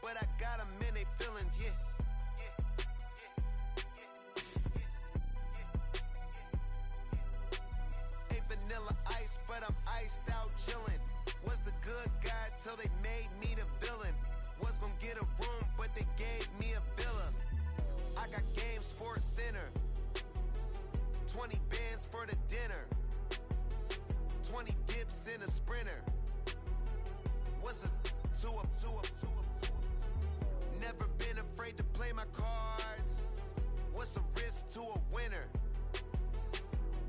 but I got them in they feelings, yeah. Ain't vanilla ice, but I'm iced out chillin'. Was the good guy till they made me the villain. Was gonna get a room, but they gave me a villa. I got game, Sports Center. 20 bands for the dinner. 20 dips in a Sprinter. What's a two up? Never been afraid to play my cards. What's a risk to a winner?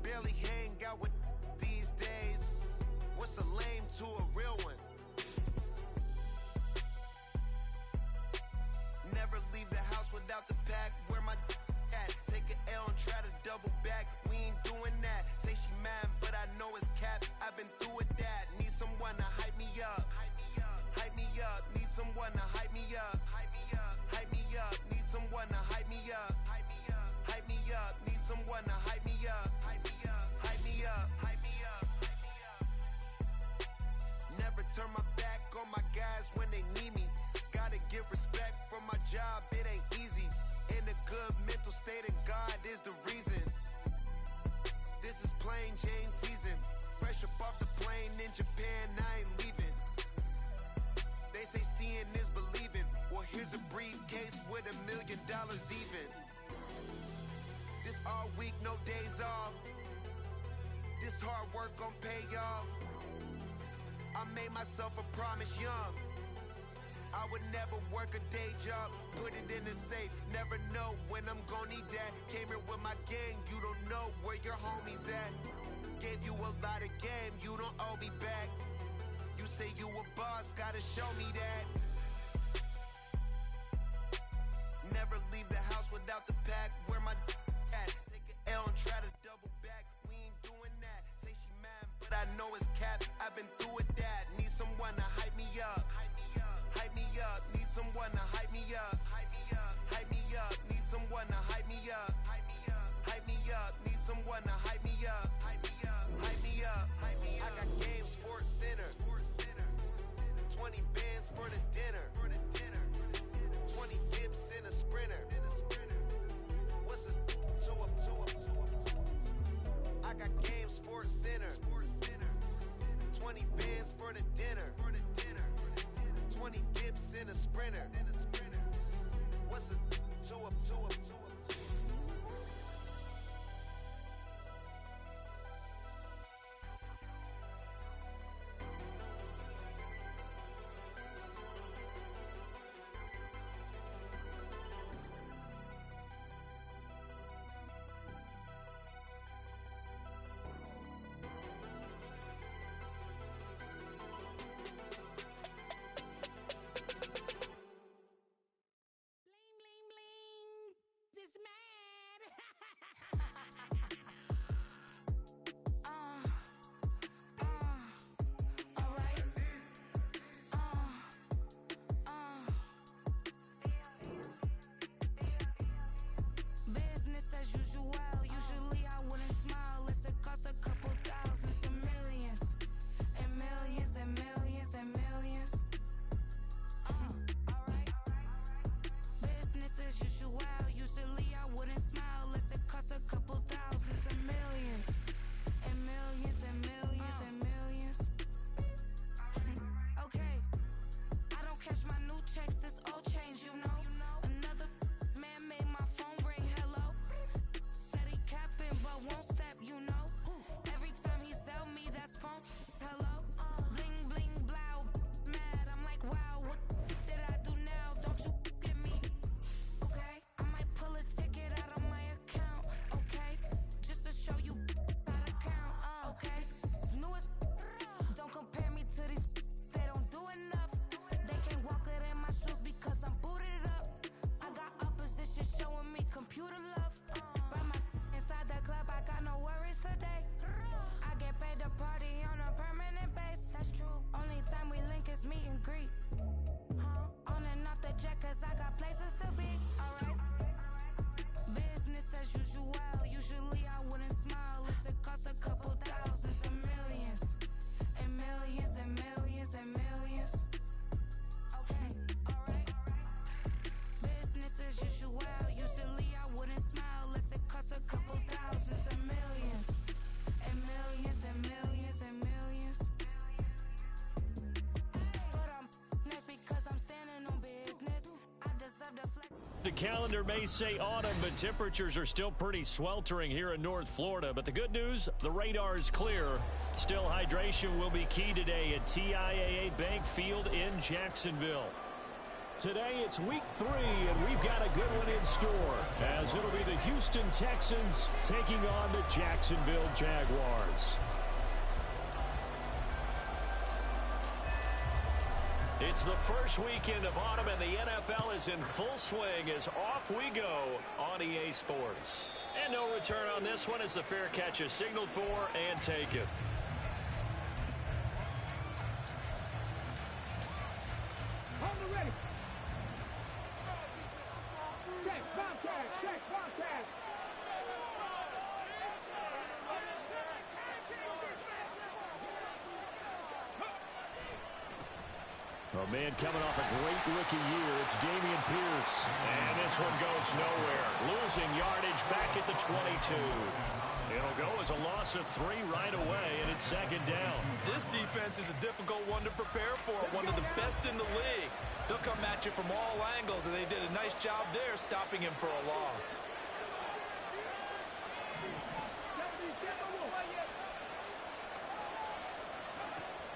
Barely hang out with these days. What's a lame to a real one? Never leave the house without the pack. Where my at? Take an L and try to double back. We ain't doing that. Say she mad, but I know it's cap. I've been through with that. Need someone to hype me up. Hype me up. Need someone to hype me up. Hype me up. Need someone to hype me up. Hype me up. Need someone to hype me up. Hype me up. Never turn my back on my guys when they need me. Gotta give respect for my job, it ain't easy. In a good mental state and God is the reason. This is plain Jane season. Fresh up off the plane in Japan, I ain't leaving. They say seeing is believing. Well, here's a briefcase with $1 million even. This all week, no days off. This hard work gon' pay off. I made myself a promise young. I would never work a day job, put it in the safe. Never know when I'm gon' need that. Came here with my gang, you don't know where your homies at. Gave you a lot of game, you don't owe me back. You say you a boss, gotta show me that. Never leave the house without the pack. Where my at? Take an L and try to double back. We ain't doing that. Say she mad, but I know it's cap. I've been through with that. Need someone to hype me up. Hype me up. Need someone to hype me up. Hype me up. Need someone to hype me up. Hype me up. Need someone to hype me up. Hype me up. I got game, Sports Center. 20 bands for the dinner. 20 dips in a Sprinter. What's a two up? I got game, Sports Center. 20 bands for the dinner. 20 dips in a Sprinter. What's a two up? The calendar may say autumn, but temperatures are still pretty sweltering here in North Florida. But the good news, the radar is clear. Still, hydration will be key today at TIAA Bank Field in Jacksonville. Today, it's week 3, and we've got a good one in store, as it'll be the Houston Texans taking on the Jacksonville Jaguars. It's the first weekend of autumn, and the NFL is in full swing as off we go on EA Sports. And no return on this one as the fair catch is signaled for and taken. Ready. Check, contact. A man coming off a great rookie year, it's Dameon Pierce. And this one goes nowhere. Losing yardage back at the 22. It'll go as a loss of 3 right away, and it's second down. This defense is a difficult one to prepare for, one of the best in the league. They'll come at you from all angles, and they did a nice job there stopping him for a loss.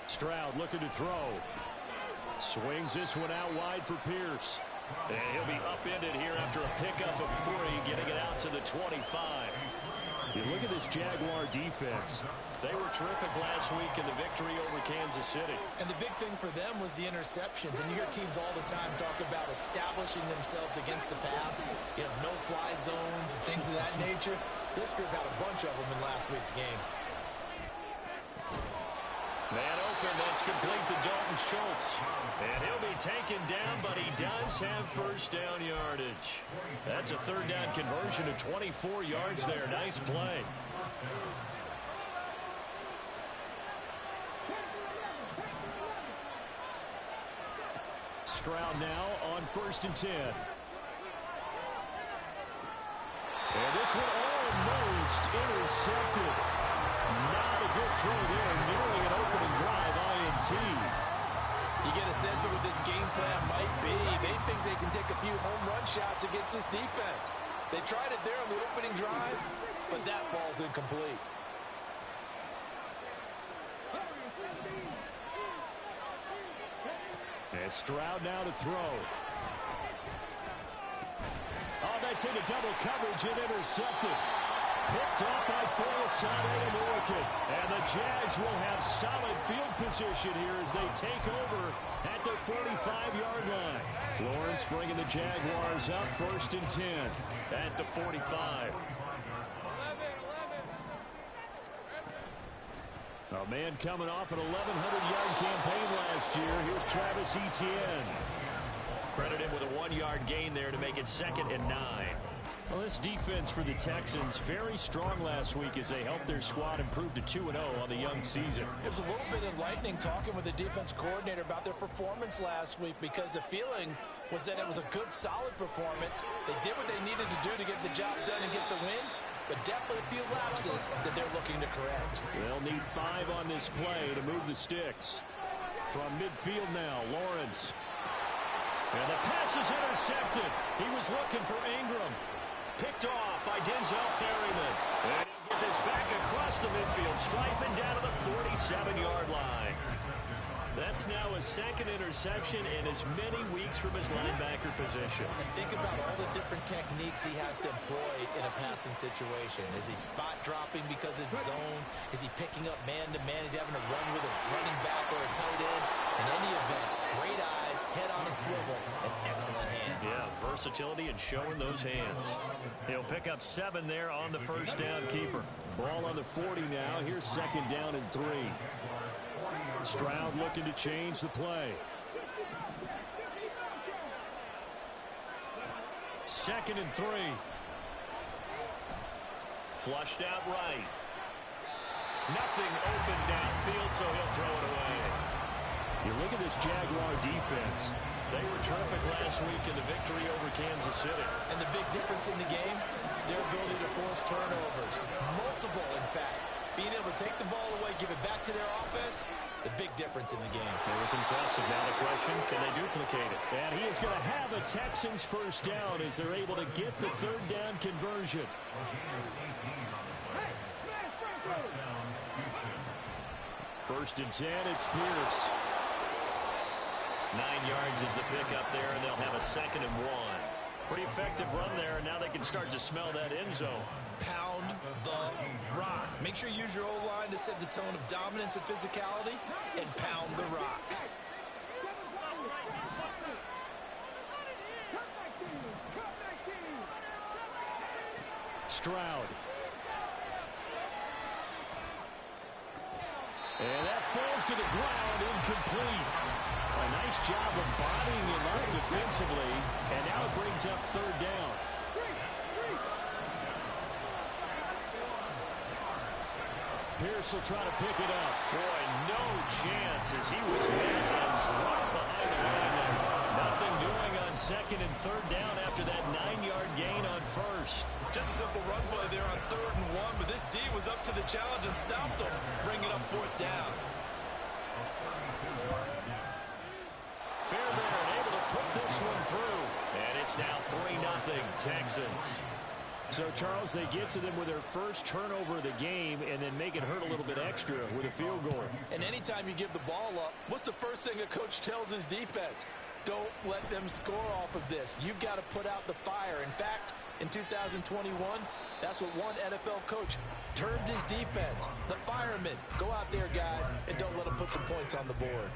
Stroud looking to throw. Swings this one out wide for Pierce. And he'll be upended here after a pickup of 3, getting it out to the 25. You look at this Jaguar defense. They were terrific last week in the victory over Kansas City. And the big thing for them was the interceptions. And you hear teams all the time talk about establishing themselves against the pass. You know, no-fly zones and things of that nature. This group had a bunch of them in last week's game. Man open, that's complete to Dalton Schultz. And he'll be taken down, but he does have first down yardage. That's a third down conversion of 24 yards there. Nice play. Stroud now on 1st and 10. And this one almost intercepted. Not a good throw there. Nearly an opening drive, INT. You get a sense of what this game plan might be. They think they can take a few home run shots against this defense. They tried it there on the opening drive, but that ball's incomplete. And Stroud now to throw. Oh, that's into double coverage and intercepted. Picked off by Forasade American. And the Jags will have solid field position here as they take over at the 45-yard line. Lawrence bringing the Jaguars up 1st and 10 at the 45. A man coming off an 1,100-yard campaign last year. Here's Travis Etienne. Credit him with a 1-yard gain there to make it 2nd and 9. Well, this defense for the Texans very strong last week as they helped their squad improve to 2-0 on the young season. It was a little bit enlightening talking with the defense coordinator about their performance last week because the feeling was that it was a good, solid performance. They did what they needed to do to get the job done and get the win, but definitely a few lapses that they're looking to correct. They'll need 5 on this play to move the sticks. From midfield now, Lawrence. And the pass is intercepted. He was looking for Ingram. Picked off by Denzel Perryman. And he'll get this back across the midfield, striping down to the 47-yard line. That's now a 2nd interception in as many weeks from his linebacker position. And think about all the different techniques he has to employ in a passing situation. Is he spot dropping because it's zone? Is he picking up man-to-man? Is he having to run with a running back or a tight end? In any event, great eyes, head on a swivel, and excellent hands. Yeah, versatility and showing those hands. He'll pick up 7 there on the first down keeper. Ball on the 40 now. Here's 2nd down and 3. Stroud looking to change the play. 2nd and 3. Flushed out right. Nothing open downfield, so he'll throw it away. You look at this Jaguar defense. They were terrific last week in the victory over Kansas City. And the big difference in the game, their ability to force turnovers. Multiple, in fact. Being able to take the ball away, give it back to their offense, the big difference in the game. It was impressive. Now the question, can they duplicate it? And he is going to have it Texans first down as they're able to get the third down conversion. First and 10, it's Pierce. 9 yards is the pickup there, and they'll have a 2nd and 1. Pretty effective run there, and now they can start to smell that end zone. Pound the rock. Make sure you use your O-line to set the tone of dominance and physicality, and pound the rock. Stroud. And that falls to the ground, incomplete. A nice job of bodying him up defensively, and now it brings up third down. Pierce will try to pick it up. Boy, no chance as he was hit and dropped behind the line there. Nothing doing on 2nd and 3rd down after that 9-yard gain on 1st. Just a simple run play there on 3rd and 1, but this D was up to the challenge and stopped him, bringing up 4th down. Fairbairn able to put this one through. And it's now 3-0 Texans. So, Charles, they get to them with their first turnover of the game and then make it hurt a little bit extra with a field goal. And anytime you give the ball up, what's the first thing a coach tells his defense? Don't let them score off of this. You've got to put out the fire. In fact, in 2021, that's what one NFL coach termed his defense. The firemen. Go out there, guys, and don't let them put some points on the board.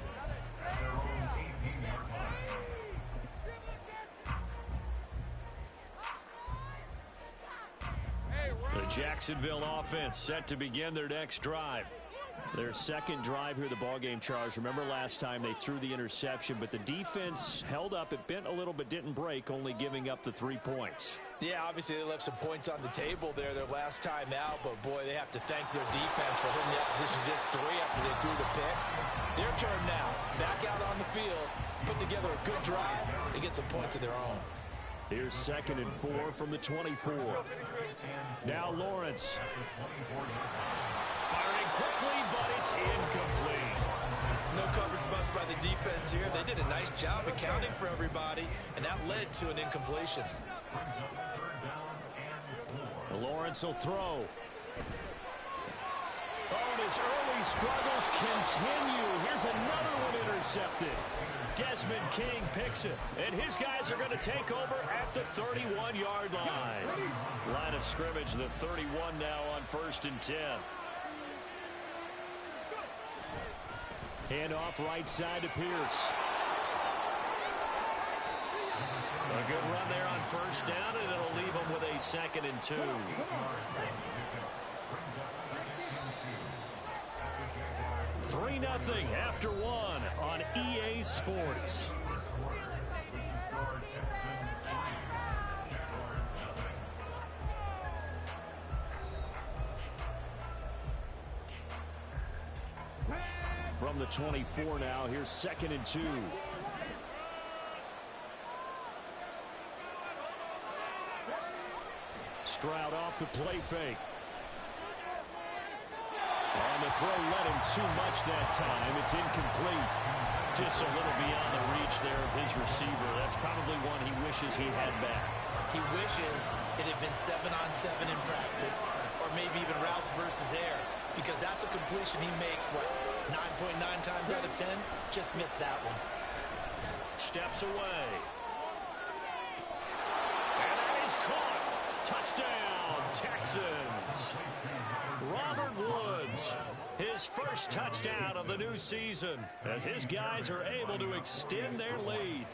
The Jacksonville offense set to begin their next drive. Their second drive here, the ballgame, Charles. Remember last time they threw the interception, but the defense held up. It bent a little but didn't break, only giving up the 3 points. Yeah, obviously they left some points on the table there their last time out, but boy, they have to thank their defense for holding the opposition just 3 after they threw the pick. Their turn now. Back out on the field, put together a good drive, and get some points of their own. Here's 2nd and 4 from the 24. Now Lawrence. Firing quickly, but it's incomplete. No coverage bust by the defense here. They did a nice job accounting for everybody, and that led to an incompletion. Lawrence will throw. Oh, and his early struggles continue. Here's another one intercepted. Desmond King picks it, and his guys are going to take over at the 31-yard line. Line of scrimmage, the 31 now on 1st and 10. Hand off right side to Pierce. A good run there on 1st down, and it'll leave them with a 2nd and 2. Three 3-0 after 1 on EA Sports. From the 24 now, here's 2nd and 2. Stroud off the play fake. On the throw, led him too much that time. It's incomplete. Just a little beyond the reach there of his receiver. That's probably one he wishes he had back. He wishes it had been 7-on-7 in practice, or maybe even routes versus air, because that's a completion he makes, what, 9.9 times out of 10? Just missed that one. Steps away. And that is caught. Touchdown, Texans. Robert Woods, his first touchdown of the new season, as his guys are able to extend their lead.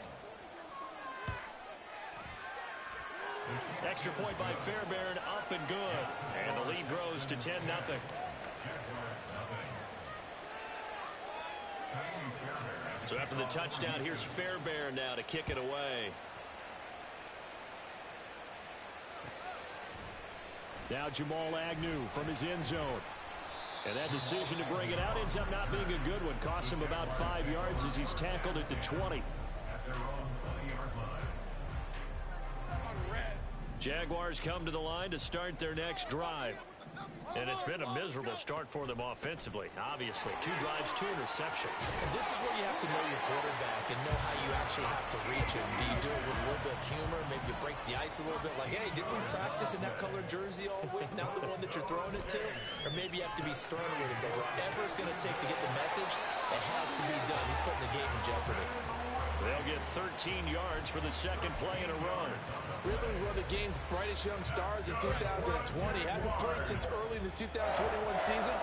Extra point by Fairbairn, up and good. And the lead grows to 10-0. So after the touchdown, here's Fairbairn now to kick it away. Now Jamal Agnew from his end zone. And that decision to bring it out ends up not being a good one. Costs him about 5 yards as he's tackled at the 20. Jaguars come to the line to start their next drive. And it's been a miserable start for them offensively, obviously. 2 drives, 2 interceptions. And this is where you have to know your quarterback and know how you actually have to reach him. Do you do it with a little bit of humor? Maybe you break the ice a little bit like, hey, didn't we practice in that colored jersey all week, not the one that you're throwing it to? Or maybe you have to be stern with him. But whatever it's going to take to get the message, it has to be done. He's putting the game in jeopardy. They'll get 13 yards for the second play in a run. Really one of the game's brightest young stars in 2020. Hasn't played since early in the 2021 season.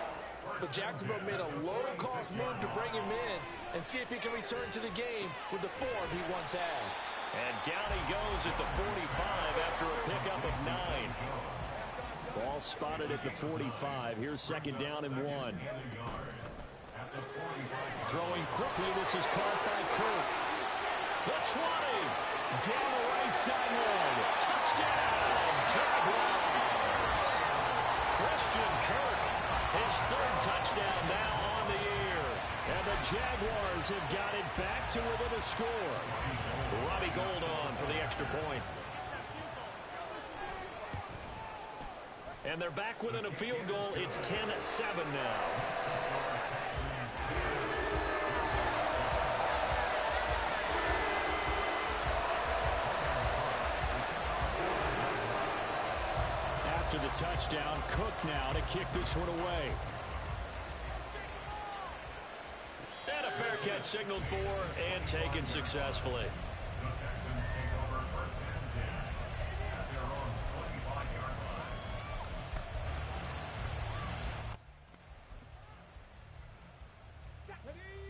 But Jacksonville made a low-cost move to bring him in and see if he can return to the game with the form he once had. And down he goes at the 45 after a pickup of 9. Ball spotted at the 45. Here's second down and 1. Throwing quickly. This is caught by Kirk. The 20. Down the right sideline. Touchdown, Jaguars. Christian Kirk, his 3rd touchdown now on the year. And the Jaguars have got it back to within a score. Robbie Gould on for the extra point. And they're back within a field goal. It's 10-7 now. After the touchdown, Cook now to kick this one away. And a fair catch signaled for and taken successfully.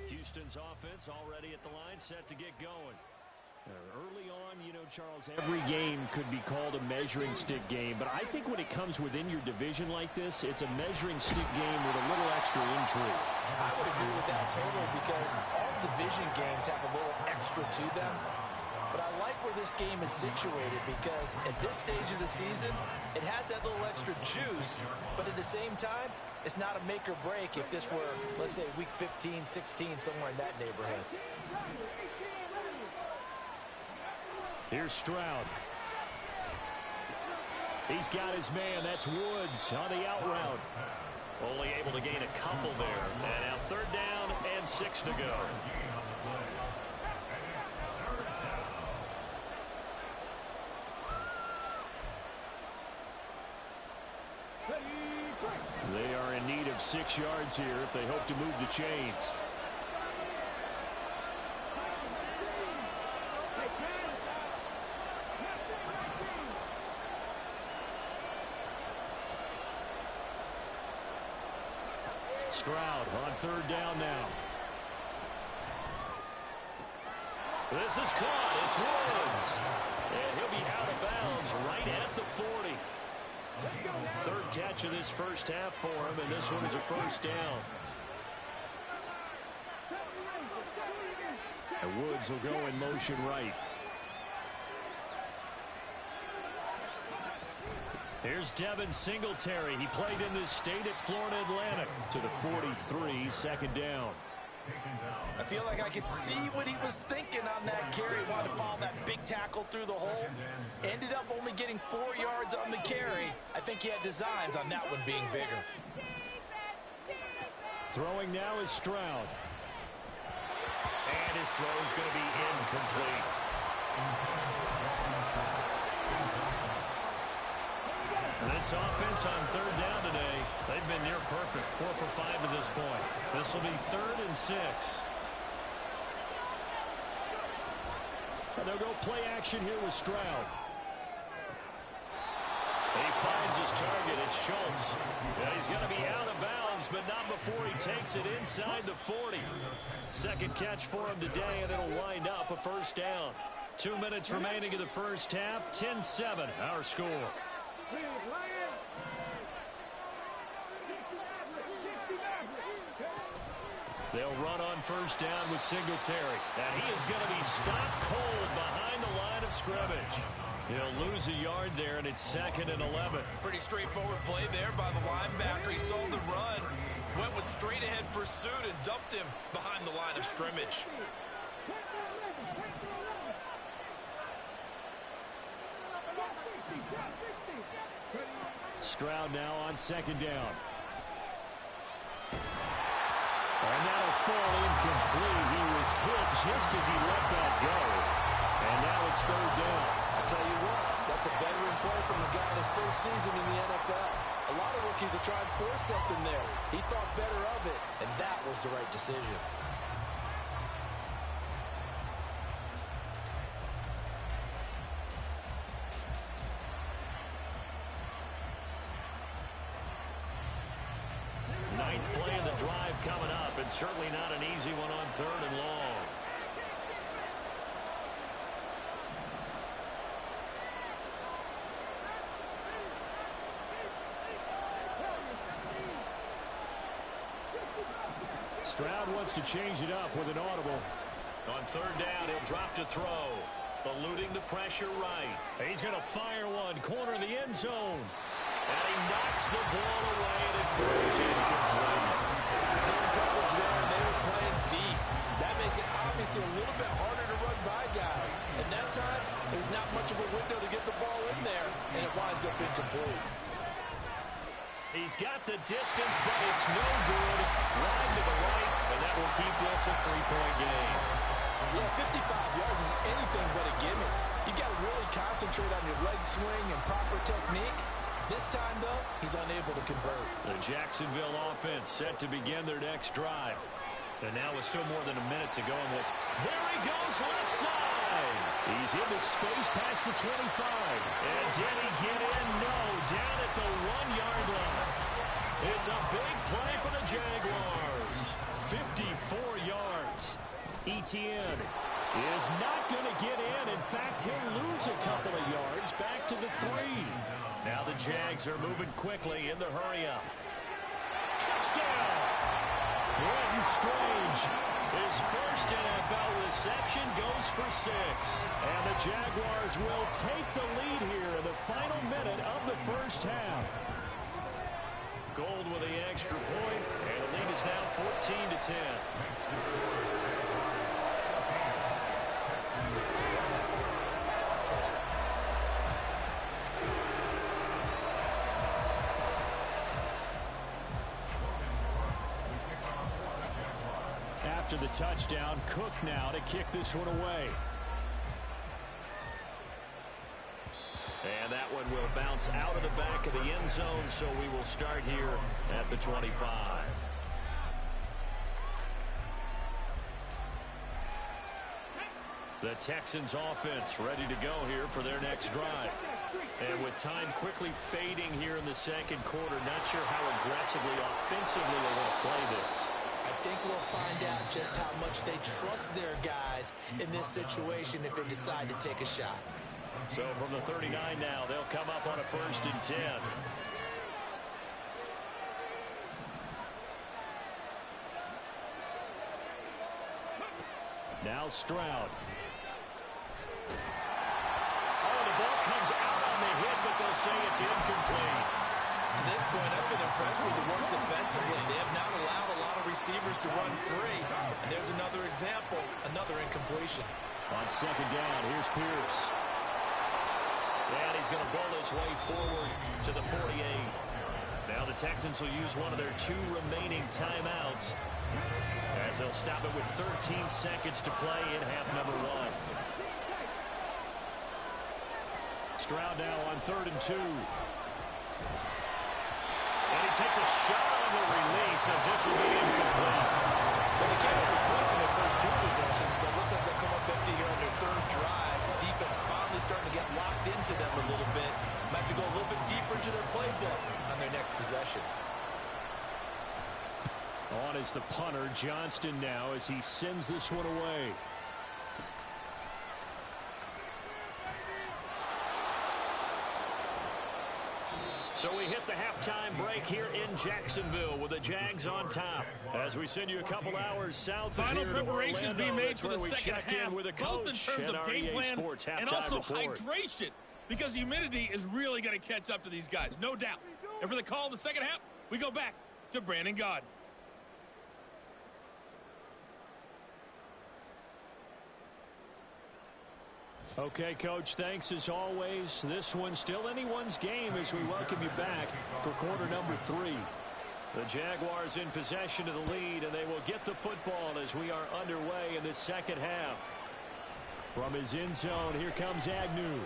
Houston's offense already at the line, set to get going. Early on, you know, Charles, every game could be called a measuring stick game, but I think when it comes within your division like this, it's a measuring stick game with a little extra intrigue. I would agree with that totally because all division games have a little extra to them. But I like where this game is situated because at this stage of the season, it has that little extra juice, but at the same time, it's not a make or break if this were, let's say, week 15, 16, somewhere in that neighborhood. Here's Stroud. He's got his man. That's Woods on the out route. Only able to gain a couple there. And now 3rd down and 6 to go. They are in need of 6 yards here if they hope to move the chains. Stroud on 3rd down now. This is caught. It's Woods. And he'll be out of bounds right at the 40. 3rd catch of this first half for him, and this one is a 1st down. And Woods will go in motion right. Here's Devin Singletary. He played in this state at Florida Atlantic to the 43, 2nd down. I feel like I could see what he was thinking on that carry. Wanted to follow that big tackle through the hole. Ended up only getting 4 yards on the carry. I think he had designs on that one being bigger. Throwing now is Stroud. And his throw is going to be incomplete. This offense on 3rd down today, they've been near perfect. 4 for 5 to this point. This will be 3rd and 6. And they'll go play action here with Stroud. He finds his target. It's Schultz. Yeah, he's going to be out of bounds, but not before he takes it inside the 40. 2nd catch for him today, and it'll wind up a 1st down. 2 minutes remaining in the first half. 10-7, our score. They'll run on 1st down with Singletary. And he is going to be stopped cold behind the line of scrimmage. He'll lose a yard there, and it's 2nd and 11. Pretty straightforward play there by the linebacker. He saw the run, went with straight-ahead pursuit, and dumped him behind the line of scrimmage. Stroud now on second down. And that'll fall incomplete. He was hit just as he let that go. And now it's third down. I tell you what, that's a veteran play from a guy in his first season in the NFL. A lot of rookies are trying to force something there. He thought better of it, and that was the right decision. Ninth play of the drive coming up, and certainly not an easy one on third and long. Stroud wants to change it up with an audible. On third down, he'll drop to throw. Eluding the pressure right. He's going to fire one. Corner of the end zone. And he knocks the ball away, and it throws incomplete. Zone coverage there, and they were playing deep. That makes it obviously a little bit harder to run by guys. And that time, there's not much of a window to get the ball in there, and it winds up incomplete. He's got the distance, but it's no good. Wide to the right, and that will keep this a 3-point game. Yeah, 55 yards is anything but a gimme. You got to really concentrate on your leg swing and proper technique. This time, though, he's unable to convert. The Jacksonville offense set to begin their next drive. And now with still more than a minute to go in what's... There he goes, left side. He's into space past the 25. And did he get in? No, down at the 1-yard line. It's a big play for the Jaguars. 54 yards. Etienne is not going to get in. In fact, he'll lose a couple of yards back to the 3. Now the Jags are moving quickly in the hurry-up. Touchdown! Brenton Strange, his first NFL reception, goes for 6. And the Jaguars will take the lead here in the final minute of the first half. Gold with the extra point, and the lead is now 14-10. After the touchdown, Cook now to kick this one away. And that one will bounce out of the back of the end zone, so we will start here at the 25. The Texans offense ready to go here for their next drive. And with time quickly fading here in the second quarter, not sure how aggressively, offensively they want to play this. I think we'll find out just how much they trust their guys in this situation if they decide to take a shot. So from the 39 now, they'll come up on a 1st and 10. Now Stroud. Oh, the ball comes out on the hit, but they'll say it's incomplete. To this point, I've been impressed with the work defensively. They have not allowed a lot of receivers to run free. And there's another example, another incompletion. On second down, here's Pierce. And he's going to bowl his way forward to the 48. Now the Texans will use one of their 2 remaining timeouts as they'll stop it with 13 seconds to play in half number 1. Stroud now on 3rd and 2. And he takes a shot on the release as this will be incomplete. Well, they came up with points in their first 2 possessions, but it looks like they'll come up empty here on their 3rd drive. The defense finally starting to get locked into them a little bit. Might have to go a little bit deeper into their playbook on their next possession. On is the punter, Johnston now, as he sends this one away. So we hit the halftime break here in Jacksonville with the Jags on top. As we send you a couple hours south of Final here preparations to being made for the we second check half, in with a both in coach terms of game REA plan Sports and halftime also report. hydration, because humidity is really going to catch up to these guys, no doubt. And for the call of the second half, we go back to Brandon Gotw. Okay, Coach, thanks as always. This one's still anyone's game as we welcome you back for quarter number 3. The Jaguars in possession of the lead, and they will get the football as we are underway in the second half. From his end zone, here comes Agnew.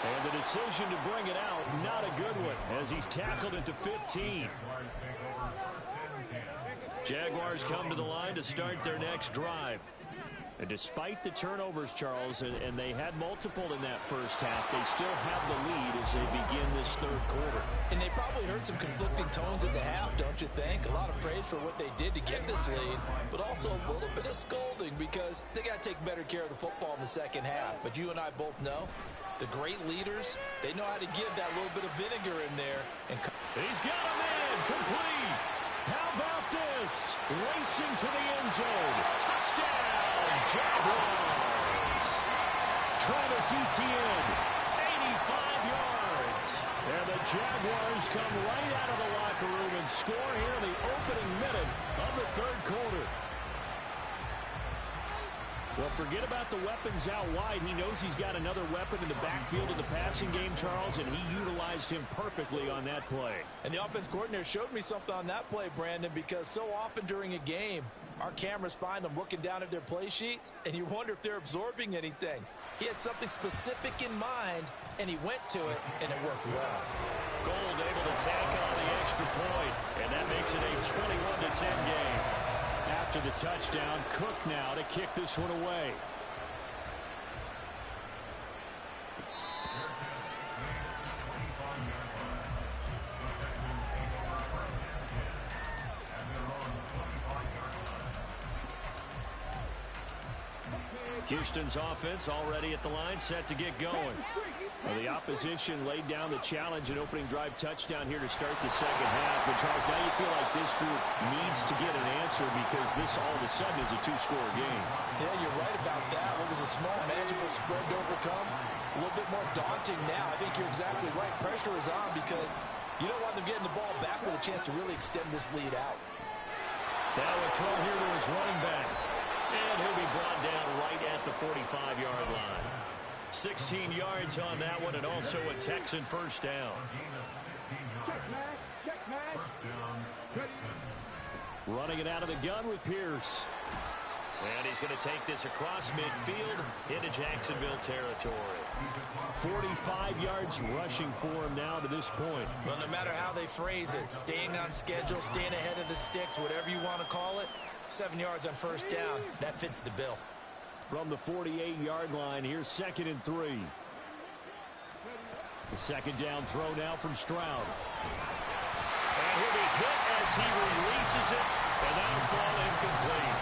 And the decision to bring it out, not a good one, as he's tackled it to 15. Jaguars come to the line to start their next drive. And despite the turnovers, Charles, and they had multiple in that first half, they still have the lead as they begin this third quarter. And they probably heard some conflicting tones at the half, don't you think? A lot of praise for what they did to get this lead, but also a little bit of scolding because they got to take better care of the football in the second half. But you and I both know the great leaders, they know how to give that little bit of vinegar in there. And he's got a man complete. How about this? Racing to the end zone. Touchdown, Jaguars. Travis Etienne, 85 yards. And the Jaguars come right out of the locker room and score here in the opening minute of the third quarter. Well, forget about the weapons out wide. He knows he's got another weapon in the backfield of the passing game, Charles, and he utilized him perfectly on that play. And the offense coordinator showed me something on that play, Brandon, because so often during a game, our cameras find them looking down at their play sheets, and you wonder if they're absorbing anything. He had something specific in mind, and he went to it, and it worked well. Gold able to tack on the extra point, and that makes it a 21-10 game. After the touchdown, Cook now to kick this one away. Houston's offense already at the line, set to get going. Well, the opposition laid down the challenge and opening drive touchdown here to start the second half. And Charles, now you feel like this group needs to get an answer because this all of a sudden is a two-score game. Yeah, you're right about that. What was a small, manageable spread to overcome, a little bit more daunting now. I think you're exactly right. Pressure is on because you don't want them getting the ball back with a chance to really extend this lead out. Now a throw here to his running back. And he'll be brought down right at the 45-yard line. 16 yards on that one, and also a Texan first down. Running it out of the gun with Pierce. And he's going to take this across midfield into Jacksonville territory. 45 yards rushing for him now to this point. Well, no matter how they phrase it, staying on schedule, staying ahead of the sticks, whatever you want to call it, 7 yards on first down, that fits the bill. From the 48-yard line, here's 2nd and 3. The second down throw now from Stroud. And he'll be hit as he releases it, and that'll fall incomplete.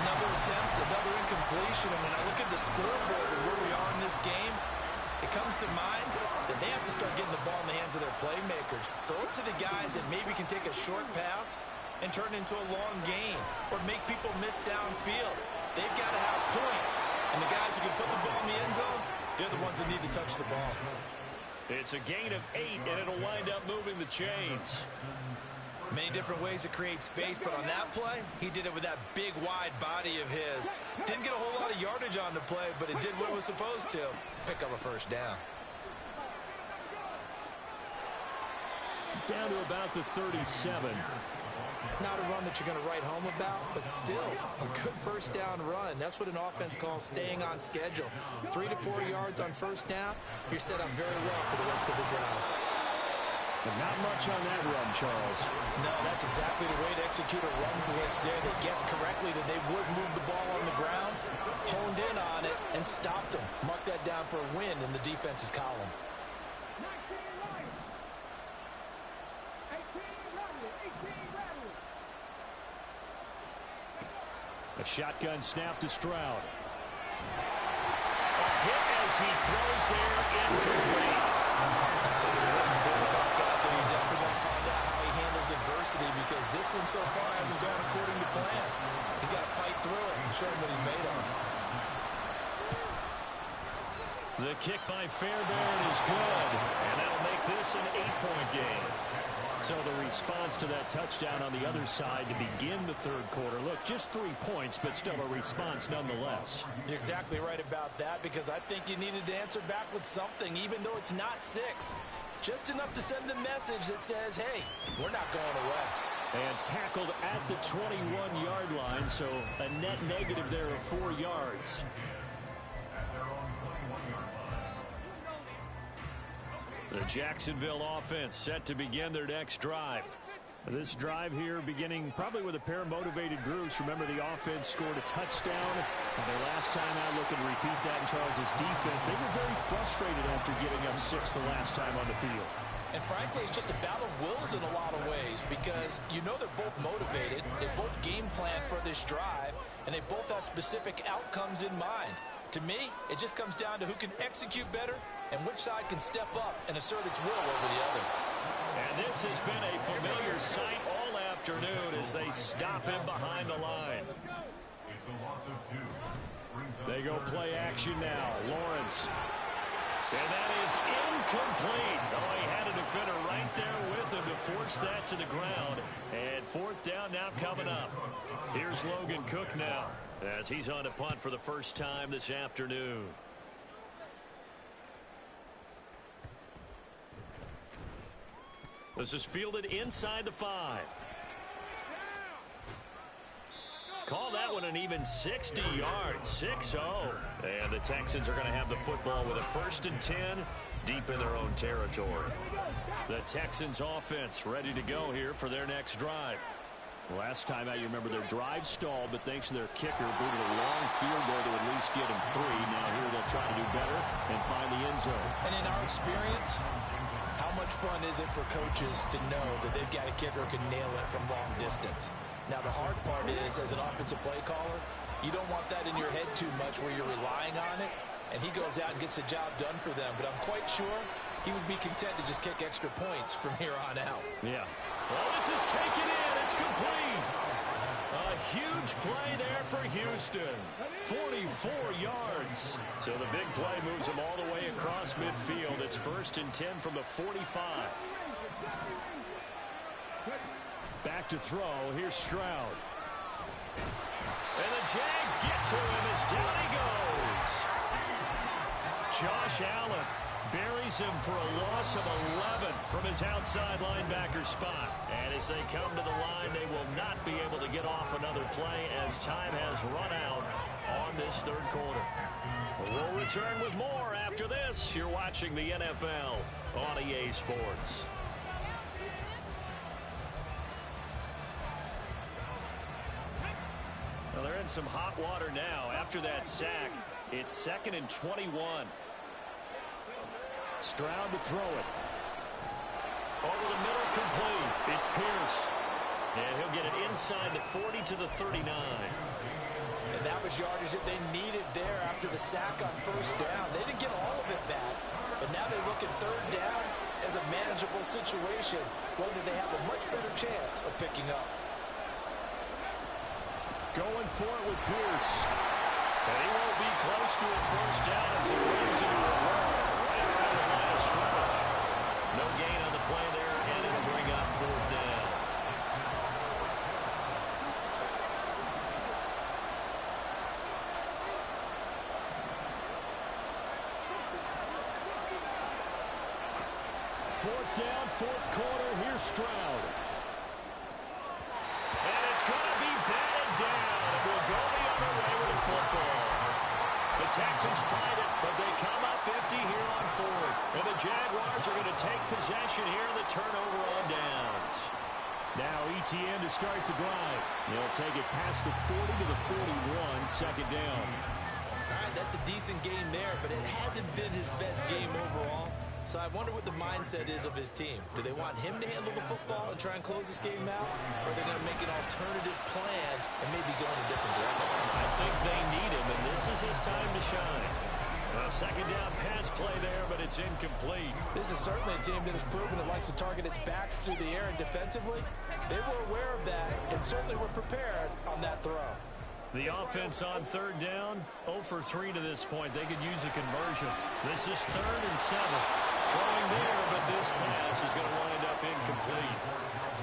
Another attempt, another incompletion, and when I look at the scoreboard and where we are in this game, it comes to mind that they have to start getting the ball in the hands of their playmakers. Throw it to the guys that maybe can take a short pass and turn it into a long gain or make people miss downfield. They've got to have points, and the guys who can put the ball in the end zone, they're the ones that need to touch the ball. It's a gain of 8, and it'll wind up moving the chains. Many different ways to create space, but on that play, he did it with that big, wide body of his. Didn't get a whole lot of yardage on the play, but it did what it was supposed to. Pick up a first down. Down to about the 37. Not a run that you're going to write home about, but still a good first down run. That's what an offense calls staying on schedule. 3 to 4 yards on first down, you're set up very well for the rest of the drive. But not much on that run, Charles. No, that's exactly the way to execute a run blitz there. They guessed correctly that they would move the ball on the ground, honed in on it, and stopped them. Mark that down for a win in the defense's column. A shotgun snap to Stroud. A hit as he throws there, incomplete. You definitely want to find out how he handles adversity because this one so far hasn't gone according to plan. He's got to fight through it and show him what he's made of. The kick by Fairbairn is good, and that'll make this an 8-point game. So the response to that touchdown on the other side to begin the third quarter. Look, just 3 points, but still a response nonetheless. You're exactly right about that, because I think you needed to answer back with something, even though it's not 6. Just enough to send the message that says, hey, we're not going away. And tackled at the 21-yard line, so a net negative there of 4 yards. The Jacksonville offense set to begin their next drive. This drive here beginning probably with a pair of motivated groups. Remember, the offense scored a touchdown. And their last time out, looking to repeat that in Charles' defense. They were very frustrated after giving up 6 the last time on the field. And frankly, it's just a battle of wills in a lot of ways, because you know they're both motivated. They both game plan for this drive, and they both have specific outcomes in mind. To me, it just comes down to who can execute better and which side can step up and assert its will over the other. And this has been a familiar sight all afternoon as they stop him behind the line. They go play action now. Lawrence. And that is incomplete. Oh, he had a defender right there with him to force that to the ground. And 4th down now coming up. Here's Logan Cook now as he's on a punt for the first time this afternoon. This is fielded inside the 5. Call that one an even 60 yards, 6-0. And the Texans are going to have the football with a 1st and 10 deep in their own territory. The Texans offense ready to go here for their next drive. Last time out, you remember their drive stalled, but thanks to their kicker, booted a long field goal to at least get them 3. Now here they'll try to do better and find the end zone. And in our experience, how much fun is it for coaches to know that they've got a kicker who can nail it from long distance? Now, the hard part is, as an offensive play caller, you don't want that in your head too much where you're relying on it, and he goes out and gets the job done for them. But I'm quite sure he would be content to just kick extra points from here on out. Yeah. Well, this is taken in. It's complete. A huge play there for Houston. 44 yards. So the big play moves them all the way across midfield. It's 1st and 10 from the 45. Back to throw. Here's Stroud. And the Jags get to him as down he goes. Josh Allen buries him for a loss of 11 from his outside linebacker spot. And as they come to the line, they will not be able to get off another play as time has run out on this third quarter. We'll return with more after this. You're watching the NFL on EA Sports. Well, they're in some hot water now. After that sack, it's 2nd and 21. Stroud to throw it. Over the middle, complete. It's Pierce. And he'll get it inside the 40 to the 39. And that was yardage that they needed there after the sack on 1st down. They didn't get all of it back, but now they look at 3rd down as a manageable situation, one that they have a much better chance of picking up. Going for it with Pierce. And he won't be close to a 1st down as he runs into a wall right around the line of scrimmage. No gain on the play there, and it'll bring up 4th down. Fourth down, 4th quarter. Here's Stroud. And it's going to be batted down. It will go the other way with the football. The Texans tried it, but they come up empty here on 4th. And the Jaguars are going to take possession here in the turnover on downs. Now ETN to start the drive. They'll take it past the 40 to the 41, 2nd down. All right, that's a decent game there, but it hasn't been his best game overall. So I wonder what the mindset is of his team. Do they want him to handle the football and try and close this game out? Or are they going to make an alternative plan and maybe go in a different direction? I think they need him, and this is his time to shine. A 2nd down pass play there, but it's incomplete. This is certainly a team that has proven it likes to target its backs through the air, and defensively, they were aware of that and certainly were prepared on that throw. The offense on 3rd down, 0 for 3 to this point. They could use a conversion. This is 3rd and 7. throwing there, but this pass is going to wind up incomplete.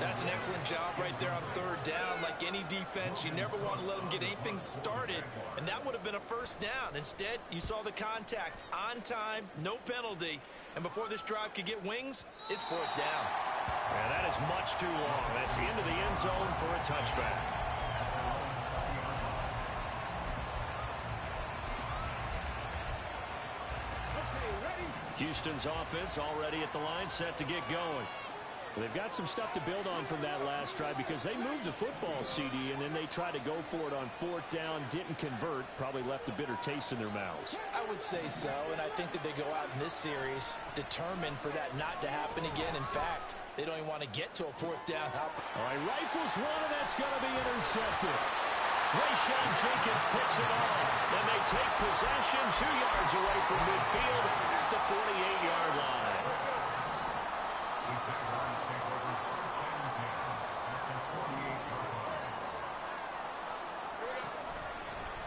That's an excellent job right there on third down. Like any defense, you never want to let them get anything started, and that would have been a first down. Instead, you saw the contact on time, no penalty, and before this drive could get wings, it's fourth down. And that is much too long. That's into the end zone for a touchback. Houston's offense already at the line, set to get going. They've got some stuff to build on from that last drive because they moved the football, CD, and then they tried to go for it on fourth down, didn't convert, probably left a bitter taste in their mouths. I would say so, and I think that they go out in this series determined for that not to happen again. In fact, they don't even want to get to a fourth down. All right, rifles one, and that's going to be intercepted. Rayshawn Jenkins picks it off, and they take possession 2 yards away from midfield at the 48-yard line.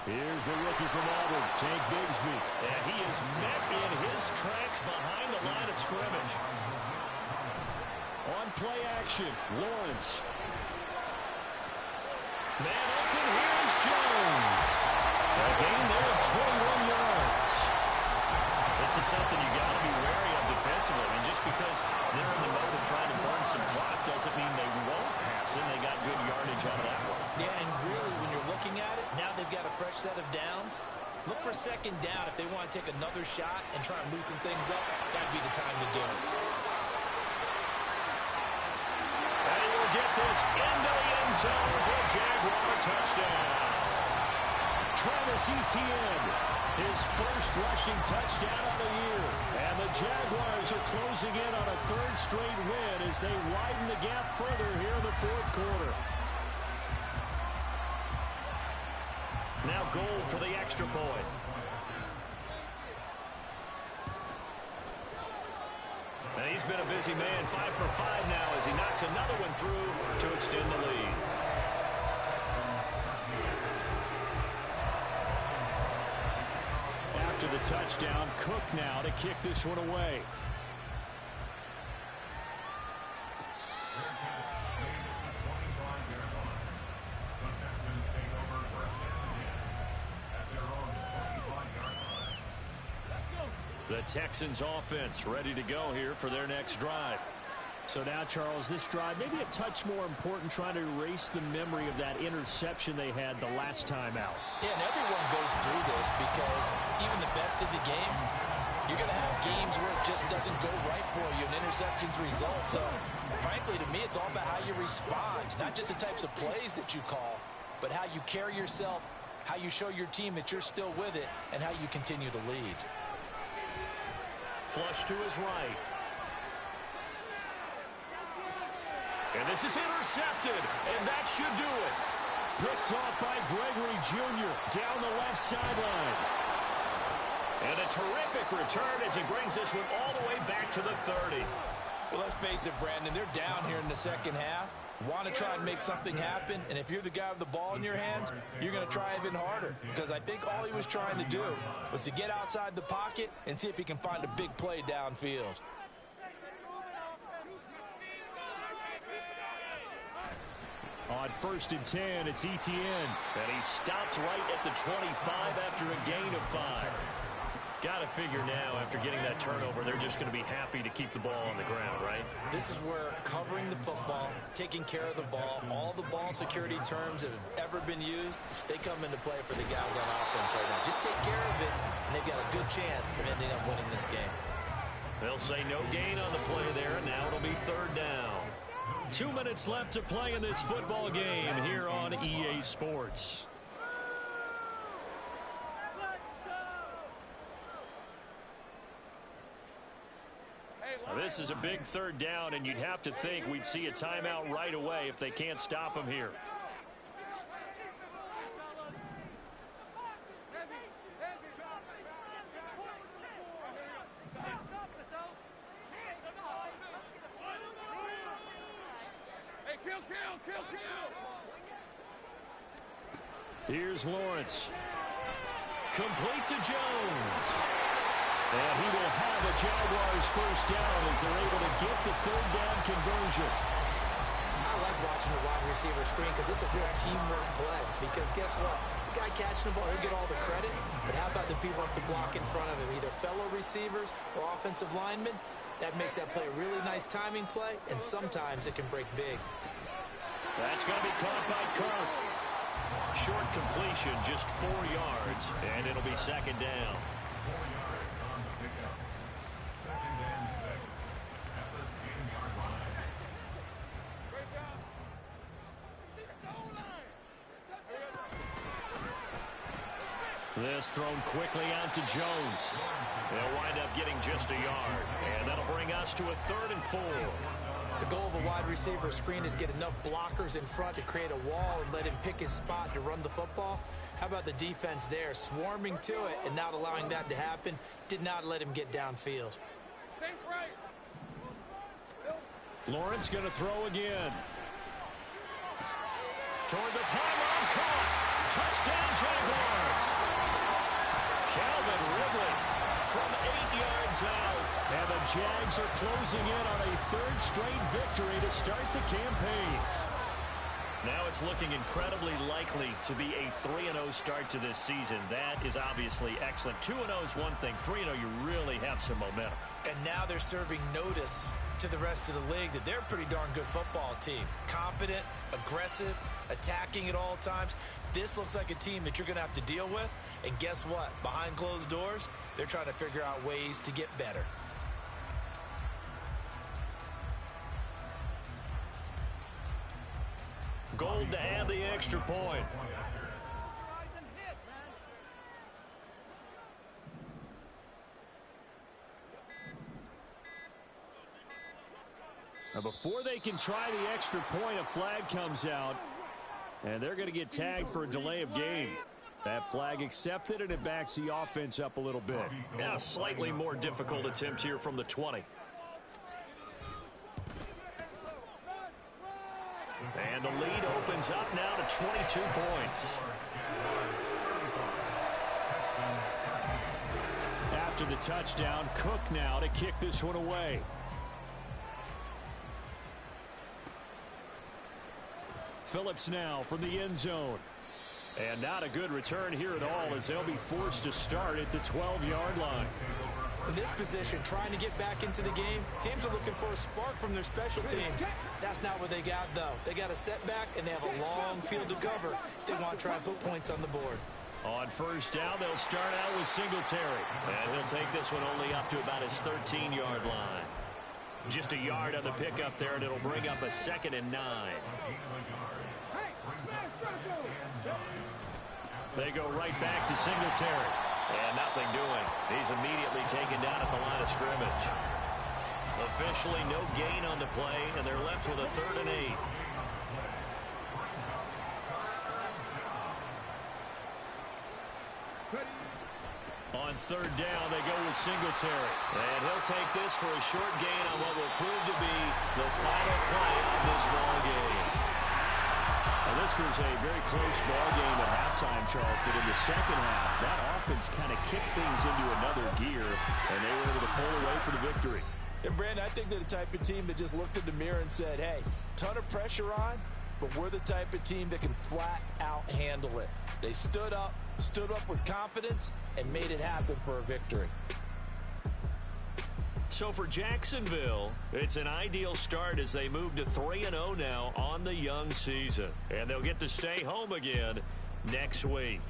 Here's the rookie from Auburn, Tank Bigsby. And he is met in his tracks behind the line of scrimmage. On play action, Lawrence. Man open, here's Jones. A gain there of 21 yards. This is something you got to be wary of defensively. I mean, just because they're in the mode of trying to burn some clock doesn't mean they won't pass it. They got good yardage out of that one. Yeah, and really, when you're looking at it, now they've got a fresh set of downs. Look for second down if they want to take another shot and try and loosen things up. That'd be the time to do it. And he will get this into the end zone for a Jaguar touchdown. Travis Etienne, his first rushing touchdown of the year. And the Jaguars are closing in on a third straight win as they widen the gap further here in the fourth quarter. Now Gold for the extra point. And he's been a busy man, 5 for 5 now as he knocks another one through to extend the lead. After the touchdown, Cook now to kick this one away. The Texans offense ready to go here for their next drive. So now, Charles, this drive maybe a touch more important, trying to erase the memory of that interception they had the last time out. Yeah, and everyone goes through this because even the best in the game, you're going to have games where it just doesn't go right for you, and interceptions result. So, frankly, to me, it's all about how you respond, not just the types of plays that you call, but how you carry yourself, how you show your team that you're still with it, and how you continue to lead. Flush to his right. And this is intercepted, and that should do it. Picked off by Gregory Jr. down the left sideline. And a terrific return as he brings this one all the way back to the 30. Well, let's face it, Brandon, they're down here in the second half. Want to try and make something happen, and if you're the guy with the ball in your hands, you're going to try even harder, because I think all he was trying to do was to get outside the pocket and see if he can find a big play downfield. On 1st and 10, it's Etienne. And he stops right at the 25 after a gain of 5. Got to figure now, after getting that turnover, they're just going to be happy to keep the ball on the ground, right? This is where covering the football, taking care of the ball, all the ball security terms that have ever been used, they come into play for the guys on offense right now. Just take care of it, and they've got a good chance of ending up winning this game. They'll say no gain on the play there, and now it'll be third down. 2 minutes left to play in this football game here on EA Sports. Now, this is a big third down, and you'd have to think we'd see a timeout right away if they can't stop him here. Here's Lawrence. Complete to Jones. And he will have a Jaguars first down as they're able to get the third down conversion. I like watching the wide receiver screen because it's a real teamwork play. Because guess what? The guy catching the ball, he'll get all the credit. But how about the people up to block in front of him, either fellow receivers or offensive linemen? That makes that play a really nice timing play, and sometimes it can break big. That's going to be caught by Kirk. Short completion, just 4 yards, and it'll be second down. This thrown quickly out to Jones. They'll wind up getting just a yard, and that'll bring us to a 3rd and 4. The goal of a wide receiver screen is get enough blockers in front to create a wall and let him pick his spot to run the football. How about the defense there, swarming to it and not allowing that to happen? Did not let him get downfield. Lawrence going to throw again. Toward the pylon, caught. Touchdown, Jaguars. Calvin Ridley from 8 yards out. And the Jags are closing in on a 3rd straight victory to start the campaign. Now it's looking incredibly likely to be a 3-0 start to this season. That is obviously excellent. 2-0 is one thing. 3-0, you really have some momentum. And now they're serving notice to the rest of the league that they're a pretty darn good football team. Confident, aggressive, attacking at all times. This looks like a team that you're going to have to deal with. And guess what? Behind closed doors, they're trying to figure out ways to get better. Gold to add the extra point. Now before they can try the extra point, a flag comes out, and they're going to get tagged for a delay of game. That flag accepted, and it backs the offense up a little bit. Yeah, slightly more difficult attempt here from the 20. And the lead opens up now to 22 points. After the touchdown, Cook now to kick this one away. Phillips now from the end zone. And not a good return here at all as they'll be forced to start at the 12-yard line. In this position, trying to get back into the game, teams are looking for a spark from their special teams. That's not what they got, though. They got a setback, and they have a long field to cover if they want to try and put points on the board. On first down, they'll start out with Singletary. And he'll take this one only up to about his 13-yard line. Just a yard on the pickup there, and it'll bring up a 2nd and 9. They go right back to Singletary. And nothing doing. He's immediately taken down at the line of scrimmage. Officially no gain on the play, and they're left with a 3rd and 8. On 3rd down, they go with Singletary. And he'll take this for a short gain on what will prove to be the final play of this ball game. Now, this was a very close ball game at halftime, Charles, but in the second half, that offense kind of kicked things into another gear, and they were able to pull away for the victory. And, Brandon, I think they're the type of team that just looked in the mirror and said, hey, ton of pressure on, but we're the type of team that can flat out handle it. They stood up with confidence, and made it happen for a victory. So for Jacksonville, it's an ideal start as they move to 3-0 now on the young season. And they'll get to stay home again next week.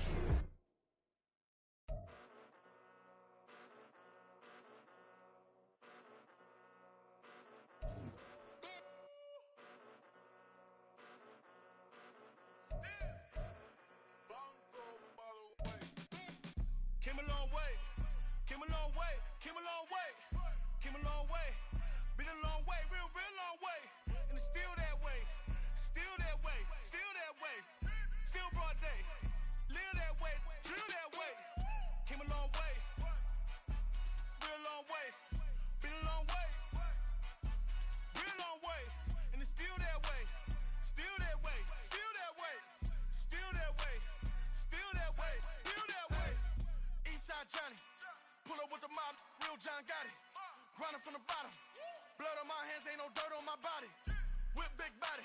Pull up with the mob, real John Gotti. Grinding from the bottom. Blood on my hands, ain't no dirt on my body. Whip big body.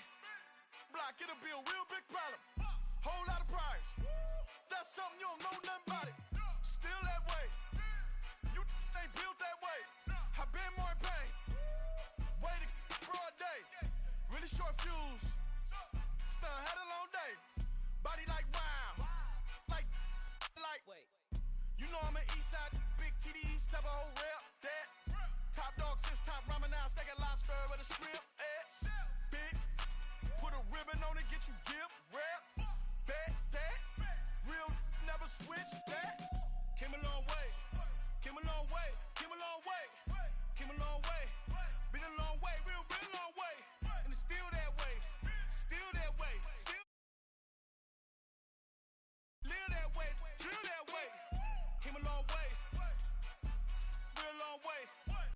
Block, it'll be a real big problem. Whole lot of prize. That's something you don't know nothing about it. Still